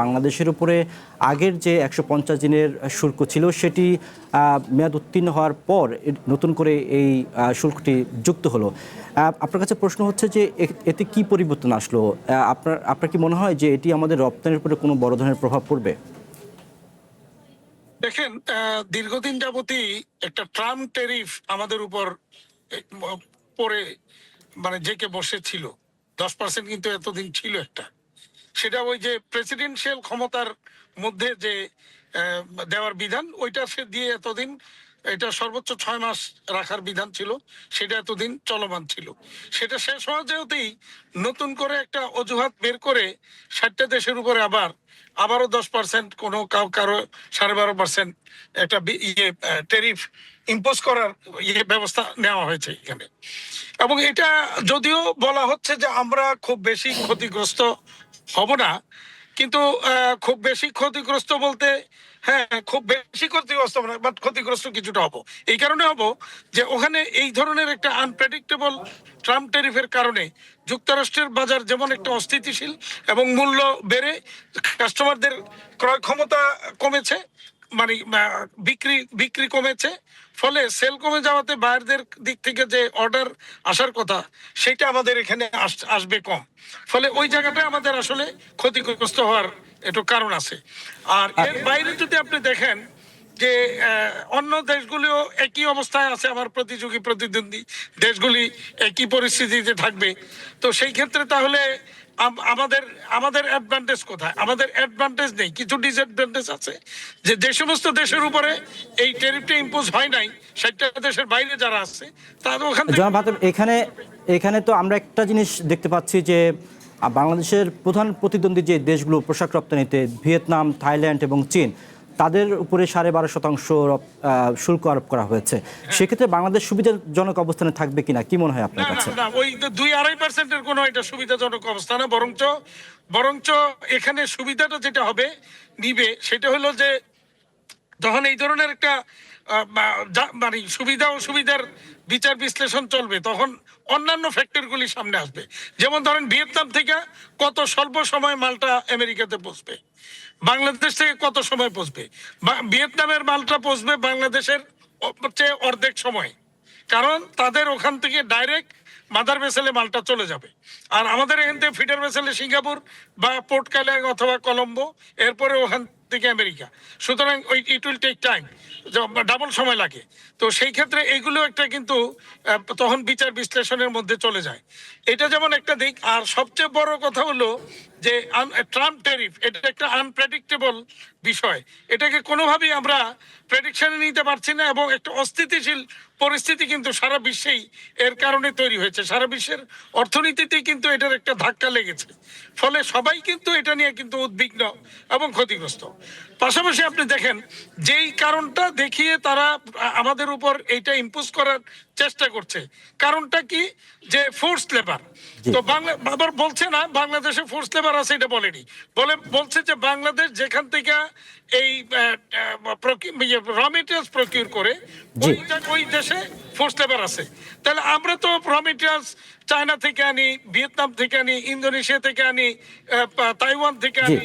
বাংলাদেশের উপরে আগের যে ১৫০ দিনের শুল্ক ছিল সেটি মেয়াদ উত্তীর্ণ হওয়ার পর নতুন করে এই শুল্কটি যুক্ত হলো। আপনার কাছে প্রশ্ন হচ্ছে যে এতে কি পরিবর্তন আসলো? আপনার কি মনে হয় যে এটি আমাদের রপ্তানির উপরে কোনো বড় ধরনের প্রভাব পড়বে? দেখেন, দীর্ঘদিন যাবতই একটা ট্রাম্প ট্যারিফ আমাদের উপর পরে জেকে বসেছিল। 10% কিন্তু এতদিন ছিল একটা। সেটা ওই যে প্রেসিডেন্সিয়াল ক্ষমতার মধ্যে যে দেওয়ার বিধান, ওইটা সে দিয়ে এতদিন, এটা সর্বোচ্চ 6 মাস রাখার বিধান ছিল, সেটা এতদিন চলমান ছিল। সেটা শেষ হওয়া যেতেই নতুন করে একটা অজুহাত বের করে 60টা দেশের উপরে আবারও 10%, কোনো কারো 12.5% একটা ট্যারিফ ইম্পোজ করার ব্যবস্থা নেওয়া হয়েছে এখানে। এবং এটা যদিও বলা হচ্ছে যে আমরা খুব বেশি ক্ষতিগ্রস্ত হব না, কিন্তু খুব বেশি ক্ষতিগ্রস্ত বলতে, হ্যাঁ খুব বেশি ক্ষতিগ্রস্ত না, বাট ক্ষতিগ্রস্ত কিছুটা হব। এই কারণে হব যে ওখানে এই ধরনের একটা আনপ্রেডিক্টেবল ট্রাম্প ট্যারিফের কারণে যুক্তরাষ্ট্রের বাজার যেমন একটা অস্থিতিশীল এবং মূল্য বেড়ে কাস্টমারদের ক্রয় ক্ষমতা কমেছে, মানে বিক্রি কমেছে, ফলে সেল কমে যাওয়াতে বায়ারদের দিক থেকে যে অর্ডার আসার কথা সেটা আমাদের এখানে আসবে কম। ফলে ওই জায়গাটা আমাদের আসলে ক্ষতিগ্রস্ত হওয়ার একটু কারণ আছে। আর এর বাইরে যদি আপনি দেখেন যে অন্য দেশগুলিও একই অবস্থায় আছে, আমার প্রতিদ্বন্দ্বী দেশগুলি একই পরিস্থিতিতে থাকবে। তো সেই ক্ষেত্রে তাহলে আমাদের অ্যাডভান্টেজ কোথায়? আমাদের অ্যাডভান্টেজ নেই, কিছু ডিসঅ্যাডভান্টেজ আছে। যে সমস্ত দেশের উপরে এই ট্যারিফটা ইম্পোজ হয় নাই, 60টা দেশের বাইরে যারা আছে তাদের ওখান থেকে। জনাব হাতেম, এখানে তো আমরা একটা জিনিস দেখতে পাচ্ছি যে বাংলাদেশের প্রধান প্রতিদ্বন্দ্বী যে দেশগুলো পোশাক রপ্তানিতে, ভিয়েতনাম, থাইল্যান্ড এবং চীন, তাদের উপরে 12.5% শুল্ক আরোপ করা হয়েছে। সেক্ষেত্রে বাংলাদেশ সুবিধাজনক অবস্থানে থাকবে কিনা, কি মনে হয় আপনার কাছে? না, ওই 2-2.5%-এর কোনো এটা সুবিধাজনক অবস্থা না। বরঞ্চ এখানে সুবিধাটা যেটা হবে নিবে সেটা হলো যে যখন এই ধরনের একটা সুবিধা ও সুবিধার বিচার বিশ্লেষণ চলবে, তখন অন্যান্য ফ্যাক্টরগুলি সামনে আসবে। যেমন ধরেন, ভিয়েতনাম থেকে কত স্বল্প সময় মালটা আমেরিকাতে পৌঁছবে, বাংলাদেশ থেকে কত সময় পৌঁছবে, ভিয়েতনামের মালটা পৌঁছবে বাংলাদেশের চেয়ে অর্ধেক সময়, কারণ তাদের ওখান থেকে ডাইরেক্ট মাদার ভেসেলে মালটা চলে যাবে। আর আমাদের এখান থেকে ফিডার ভেসেলে সিঙ্গাপুর বা পোর্ট কালিয়াং অথবা কলম্বো, এরপরে ওখান থেকে আমেরিকা। সুতরাং it will take time, double সময় লাগে। তো সেই ক্ষেত্রে এইগুলো একটা কিন্তু তখন বিচার বিশ্লেষণের মধ্যে চলে যায়। এটা যেমন একটা দিক। আর সবচেয়ে বড় কথা হলো যে ট্রাম্প ট্যারিফ, এটা একটা আনপ্রেডিক্টেবল বিষয়। এটাকে কোনোভাবেই আমরা প্রেডিকশনে নিতে পারছি না, এবং একটা অস্থিতিশীল পরিস্থিতি কিন্তু সারা বিশ্বেই এর কারণে তৈরি হয়েছে। সারা বিশ্বের অর্থনীতিতে কিন্তু এটার একটা ধাক্কা লেগেছে। ফলে সবাই কিন্তু এটা নিয়ে কিন্তু উদ্বিগ্ন এবং ক্ষতিগ্রস্ত। পাশাপাশি আপনি দেখেন, যেই কারণটা দেখিয়ে তারা আমাদের উপর এইটা ইম্পোজ করার চেষ্টা করছে, কারণটা কি? যে ফোর্স লেবার। তো আবার বলছে না বাংলাদেশে ফোর্স লেবার আছে, এটা বলেনি, বলছে যে বাংলাদেশ যেখান থেকে এই র মেটেরিয়ালস প্রকিউর করে ওই দেশে ফোর্স লেবার আছে। তাহলে আমরা তো র মেটেরিয়ালস চায়না থেকে আনি, ভিয়েতনাম থেকে আনি, ইন্দোনেশিয়া থেকে আনি, তাইওয়ান থেকে আনি,